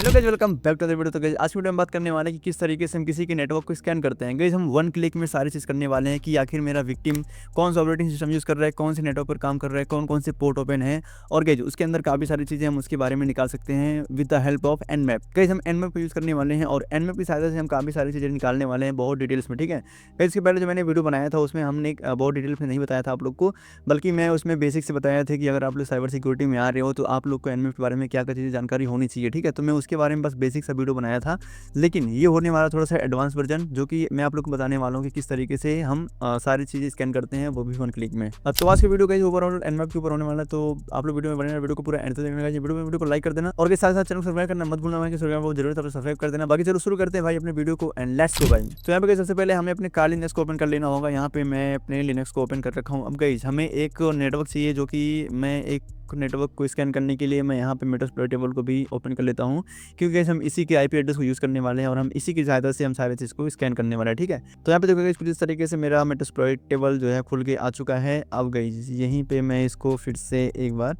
Hello guys, welcome back to the video. तो guys आज की वीडियो में बात करने वाले हैं कि किस तरीके से हम किसी के नेटवर्क को स्कैन करते हैं। गाइस हम वन क्लिक में सारी चीज़ करने वाले हैं कि आखिर मेरा विक्टिम कौन सा ऑपरेटिंग सिस्टम यूज़ कर रहा है, कौन से नेटवर्क पर काम कर रहा है, कौन कौन से पोर्ट ओपन है, और गाइस उसके अंदर काफ़ी सारी चीज़ें हम उसके बारे में निकाल सकते हैं with the help of Nmap. Guys हम एनमैप को यूज़ करने वाले हैं और एनमैप की सहायता से हम काफ़ी सारी चीज़ें निकालने वाले हैं बहुत डिटेल्स में। ठीक है गाइस, इसके पहले जो मैंने वीडियो बनाया था उसमें हमने बहुत डिटेल्स में नहीं बताया था आप लोग को, बल्कि मैं उसमें बेसिक से बताया था कि अगर आप लोग साइबर सिक्योरिटी में आ रहे हो तो आप लोग को एनमैप के बारे में क्या क्या चीज़ें जानकारी होनी चाहिए। ठीक है, तो मैं उसके बारे में बस बेसिक सा वीडियो बनाया था, लेकिन ये होने वाला थोड़ा सा एडवांस वर्जन, जो कि मैं आप लोग को बताने वाला हूँ कि किस तरीके से हम सारी चीज़ें स्कैन करते हैं, वो भी वन क्लिक में। तो आज की वीडियो का ओवरऑल एनमैप के ऊपर होने वाला है, तो आप लोग वीडियो में बने रहना, वीडियो को पूरा एंड तक देखने का, वीडियो को लाइक कर देना और के साथ साथ चैनल को सब्सक्राइब करना मत भूलना भाई, वो जरूर सब्सक्राइब कर देना। बाकी चलो शुरू करते हैं भाई अपने वीडियो को एंड लेट्स गो भाई। तो यहाँ पे सबसे पहले हमें अपने कार लिनक्स को ओपन कर लेना होगा। यहाँ पे मैं अपने लिनक्स को ओपन कर रखा हूँ। अब गाइस हमें एक नेटवर्क चाहिए, जो कि मैं एक नेटवर्क को स्कैन करने के लिए मैं यहाँ पे मेटास्प्लॉइट टेबल को भी ओपन कर लेता हूँ, क्योंकि हम इसी के आईपी एड्रेस को यूज़ करने वाले हैं और हम इसी की सहायता से हम सारी चीज़ को स्कैन करने वाले हैं। ठीक है, तो यहाँ पे देखोगे कुछ इस तरीके से मेरा मेटास्प्लॉइट टेबल जो है खुल के आ चुका है। अब गाइस यहीं पे मैं इसको फिर से एक बार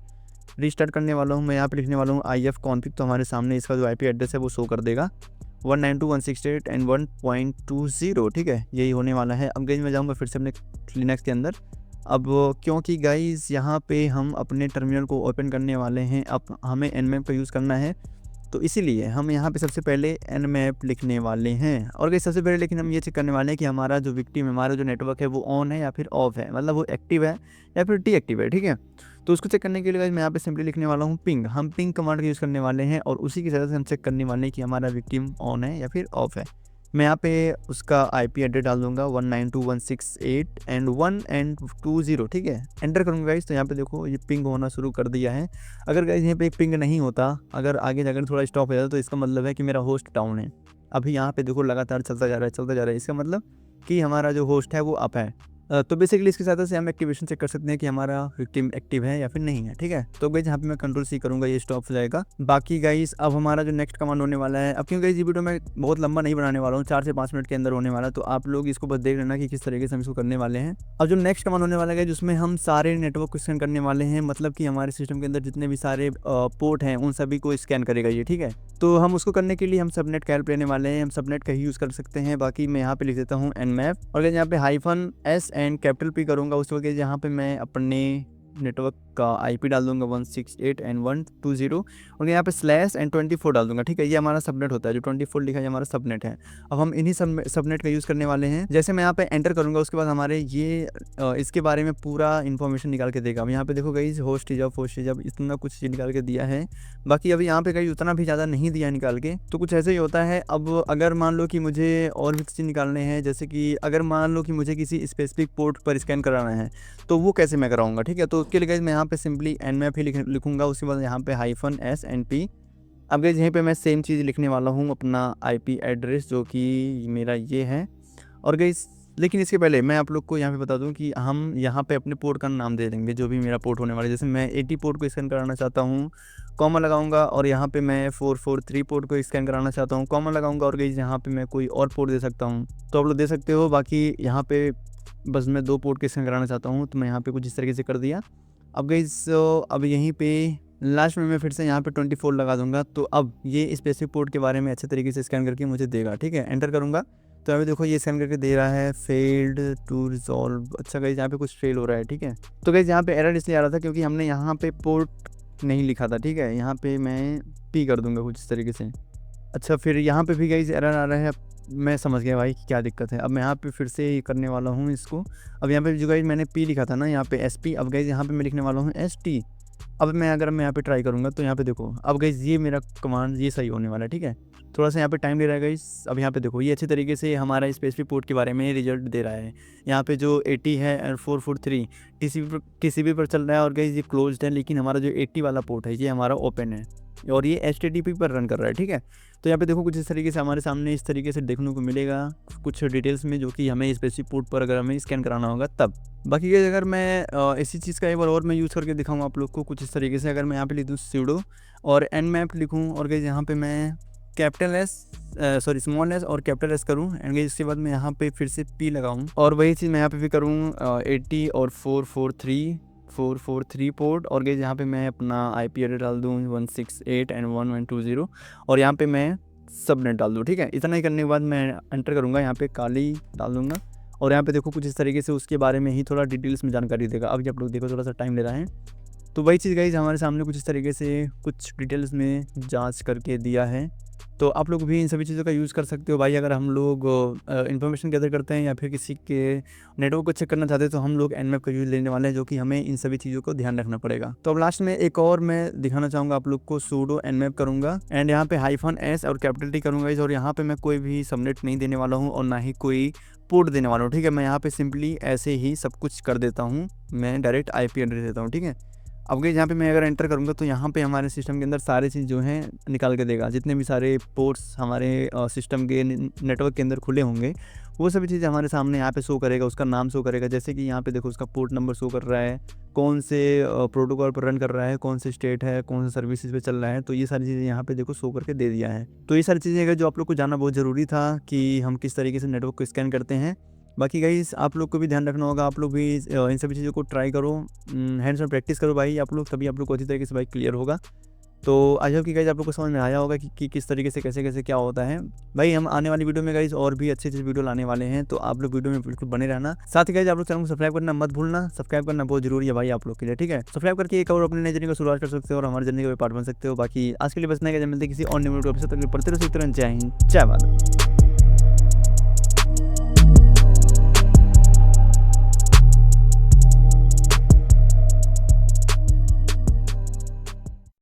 रीस्टार्ट करने वाला हूँ। मैं यहाँ पे लिखने वाला हूँ IF-config, तो हमारे सामने इसका जो आईपी एड्रेस है वो शो कर देगा 192.168 एंड 1.20। ठीक है, यही होने वाला है। अब गाइस मैं जाऊँगा फिर से अपने लिनक्स के अंदर। अब क्योंकि गाइस यहाँ पे हम अपने टर्मिनल को ओपन करने वाले हैं, अब हमें एनमैप का यूज़ करना है, तो इसीलिए हम यहाँ पे सबसे पहले एनमैप लिखने वाले हैं। और गाइस सबसे पहले लेकिन हम ये चेक करने वाले हैं कि हमारा जो विक्टिम है, हमारा जो नेटवर्क है वो ऑन है या फिर ऑफ है, मतलब वो एक्टिव है या फिर डीएक्टिव है। ठीक है, तो उसको चेक करने के लिए गाइस मैं यहाँ पे सिंपली लिखने वाला हूँ पिंग। हम पिंग कमांड का यूज़ करने वाले हैं और उसी की सहायता से हम चेक करने वाले हैं कि हमारा विक्टिम ऑन है या फिर ऑफ है। मैं यहाँ पे उसका आईपी एड्रेस डाल दूंगा 192.168 एंड 1 एंड 20। ठीक है, एंटर करूँगा गाइस, तो यहाँ पे देखो ये पिंग होना शुरू कर दिया है। अगर गाइस यहाँ पे एक पिंग नहीं होता, अगर आगे जाकर थोड़ा स्टॉप हो जाता, तो इसका मतलब है कि मेरा होस्ट डाउन है। अभी यहाँ पे देखो लगातार चलता जा रहा है, इसका मतलब कि हमारा जो होस्ट है वो अप है। तो बेसिकली इसकी सहायता से हम एक्टिवेशन चेक कर सकते हैं कि हमारा विक्टिम एक्टिव है या फिर नहीं है। ठीक है, तो गाइस यहाँ पे मैं कंट्रोल सी करूँगा, ये स्टॉप हो जाएगा। बाकी गाइस अब हमारा जो नेक्स्ट कमांड होने वाला है, अब क्योंकि ये वीडियो मैं बहुत लंबा नहीं बनाने वाला हूँ, 4 से 5 मिनट के अंदर होने वाला है, तो आप लोग इसको बस देख लेना कि किस तरीके से हम इसको करने वाले हैं। अब जो नेक्स्ट कमांड होने वाला है जिसमें हम सारे नेटवर्क को स्कैन करने वाले हैं, मतलब कि हमारे सिस्टम के अंदर जितने भी सारे पोर्ट हैं उन सभी को स्कैन करेगा ये। ठीक है, तो हम उसको करने के लिए हम सबनेट का हेल्प लेने वाले हैं, हम सबनेट का ही यूज़ कर सकते हैं। बाकी मैं यहाँ पे लिख देता हूँ एनमैप, और यहाँ पे -S एंड कैपिटल P करूँगा। उस वक्त यहाँ पे मैं अपने नेटवर्क का आईपी डाल दूंगा 168 एंड 120, और यहाँ पे स्लैश एंड 24 डाल दूंगा। ठीक है, ये हमारा सबनेट होता है, जो 24 लिखा है हमारा सबनेट है। अब हम इन्हीं सबनेट का यूज़ करने वाले हैं। जैसे मैं यहाँ पे एंटर करूँगा, उसके बाद हमारे ये इसके बारे में पूरा इन्फॉर्मेशन निकाल के देगा। अब यहाँ पे देखो गाइस होस्ट जब इतना कुछ चीज़ निकाल के दिया है। बाकी अभी यहाँ पे गाइस उतना भी ज़्यादा नहीं दिया निकाल के, तो कुछ ऐसे ही होता है। अब अगर मान लो कि मुझे और भी चीज़ निकालने हैं, जैसे कि अगर मान लो कि मुझे किसी स्पेसिफिक पोर्ट पर स्कैन कराना है, तो वो कैसे मैं कराऊंगा। ठीक है, तो उसके लिए गाइस मैं यहाँ पे सिंपली एनमैप ही लिखूंगा, उसके बाद यहाँ पे -S एंड P। अब गाइस यहीं पे मैं सेम चीज़ लिखने वाला हूँ, अपना आईपी एड्रेस जो कि मेरा ये है। और गाइस लेकिन इसके पहले मैं आप लोग को यहाँ पे बता दूँ कि हम यहाँ पे अपने पोर्ट का नाम दे देंगे, जो भी मेरा पोर्ट होने वाला है। जैसे मैं 80 पोर्ट को स्कैन कराना चाहता हूँ, कॉमा लगाऊंगा, और यहाँ पे मैं 443 पोर्ट को स्कैन कराना चाहता हूँ, कॉमा लगाऊंगा, और गाइस यहाँ पे मैं कोई और पोर्ट दे सकता हूँ, तो आप लोग दे सकते हो। बाकी यहाँ पे बस मैं 2 पोर्ट के स्कैन कराना चाहता हूँ, तो मैं यहाँ पे कुछ इस तरीके से कर दिया। अब गाइस अब यहीं पे लास्ट में मैं फिर से यहाँ पे 24 लगा दूंगा, तो अब ये स्पेसिफिक पोर्ट के बारे में अच्छे तरीके से स्कैन करके मुझे देगा। ठीक है, एंटर करूँगा, तो अभी देखो ये स्कैन करके दे रहा है फेल्ड टू रिजॉल्व। अच्छा गाइस यहाँ पे कुछ फेल हो रहा है। ठीक है, तो गाइस यहाँ पे एरर इसलिए आ रहा था क्योंकि हमने यहाँ पे पोर्ट नहीं लिखा था। ठीक है, यहाँ पे मैं P कर दूंगा कुछ इस तरीके से। अच्छा, फिर यहाँ पे भी गाइस एरर आ रहा है। मैं समझ गया भाई कि क्या दिक्कत है। अब मैं यहाँ पे फिर से करने वाला हूँ इसको। अब यहाँ पे जो गाइस मैंने P लिखा था ना, यहाँ पे SP, अब गाइस यहाँ पे मैं लिखने वाला हूँ ST। अब अगर मैं यहाँ पे ट्राई करूँगा, तो यहाँ पे देखो अब गाइस ये मेरा कमांड ये सही होने वाला है। ठीक है, थोड़ा सा यहाँ पे टाइम ले रहा है गाइस। अब यहाँ पे देखो ये अच्छी तरीके से हमारा स्पेसिफिक पोर्ट के बारे में रिजल्ट दे रहा है। यहाँ पे जो 80 है और 443 TCP पर चल रहा है, और गाइस ये क्लोज्ड है, लेकिन हमारा जो 80 वाला पोर्ट है ये हमारा ओपन है, और ये HTTP पर रन कर रहा है। ठीक है, तो यहाँ पे देखो कुछ इस तरीके से हमारे सामने इस तरीके से देखने को मिलेगा कुछ डिटेल्स में, जो कि हमें स्पेसिफिक पोर्ट पर अगर हमें स्कैन कराना होगा तब। बाकी ये अगर मैं इसी चीज़ का एक बार और मैं यूज़ करके दिखाऊँ आप लोग को कुछ इस तरीके से, अगर मैं यहाँ पे लिख दूँ sudo और nmap लिखूँ, और गाइस यहाँ पे मैं स्मॉल s और कैपिटल S करूँ, एंड गाइस इसके बाद मैं यहाँ पे फिर से P लगाऊँ, और वही चीज़ मैं यहाँ पे भी करूँ 80 और 443 443 पोर्ट और गाइस यहाँ पे मैं अपना IP एड्रेस डाल दूँ 168 एंड 1120 और यहाँ पे मैं सबनेट डाल दूँ। ठीक है, इतना ही करने के बाद मैं एंटर करूँगा, यहाँ पे काली डाल दूँगा और यहाँ पे देखो कुछ इस तरीके से उसके बारे में ही थोड़ा डिटेल्स में जानकारी देगा। अब आप लोग देखो थोड़ा सा टाइम ले रहा है, तो वही चीज़ गाइस हमारे सामने कुछ इस तरीके से कुछ डिटेल्स में जांच करके दिया है। तो आप लोग भी इन सभी चीज़ों का यूज़ कर सकते हो भाई। अगर हम लोग इन्फॉर्मेशन गैदर करते हैं या फिर किसी के नेटवर्क को चेक करना चाहते हैं तो हम लोग Nmap का यूज़ लेने वाले हैं, जो कि हमें इन सभी चीज़ों को ध्यान रखना पड़ेगा। तो अब लास्ट में एक और मैं दिखाना चाहूँगा आप लोग को, sudo nmap करूँगा एंड यहाँ पे -s और कैपिटल T करूँगा और यहाँ पे मैं कोई भी सबनेट नहीं देने वाला हूँ और ना ही कोई पोर्ट देने वाला हूँ। ठीक है, मैं यहाँ पे सिंपली ऐसे ही सब कुछ कर देता हूँ, मैं डायरेक्ट IP एड्रेस देता हूँ। ठीक है, अब गाइस यहाँ पे मैं अगर एंटर करूँगा तो यहाँ पे हमारे सिस्टम के अंदर सारी चीज़ जो हैं निकाल के देगा। जितने भी सारे पोर्ट्स हमारे सिस्टम के नेटवर्क के अंदर खुले होंगे वो सभी चीज़ें हमारे सामने यहाँ पे शो करेगा, उसका नाम शो करेगा। जैसे कि यहाँ पे देखो उसका पोर्ट नंबर शो कर रहा है, कौन से प्रोटोकॉल पर रन कर रहा है, कौन से स्टेट है, कौन से सर्विसेज पे चल रहा है, तो ये सारी चीज़ें यहाँ पे देखो शो करके दे दिया है। तो ये सारी चीज़ें अगर जो आप लोग को जानना बहुत ज़रूरी था कि हम किस तरीके से नेटवर्क को स्कैन करते हैं। बाकी गाइस आप लोग को भी ध्यान रखना होगा, आप लोग भी इन सभी चीज़ों को ट्राई करो, हैंड्स ऑन प्रैक्टिस करो भाई आप लोग, तभी आप लोग को अच्छी तरीके से भाई क्लियर होगा। तो आई होप कि गाइस आप लोग को समझ में आया होगा कि किस तरीके से कैसे कैसे क्या होता है भाई। हम आने वाली वीडियो में गाइस और भी अच्छी अच्छी वीडियो लाने वाले हैं, तो आप लोग वीडियो में बिल्कुल बने रहना। साथ ही गाइस आप लोग चैनल को सब्सक्राइब करना मत भूलना, सब्सक्राइब करना बहुत जरूरी है भाई आप लोग के लिए। ठीक है, सब्सक्राइब करके एक और अपने नई जर्नी को शुरुआत कर सकते हो और हमारे जर्नी का पार्ट बन सकते हो। बाकी आज के लिए बस नहीं, मिलते किसी और न्यू वीडियो एपिसोड तक, पढ़ते रहो, सीखते रहो। जय हिंद, जय भारत।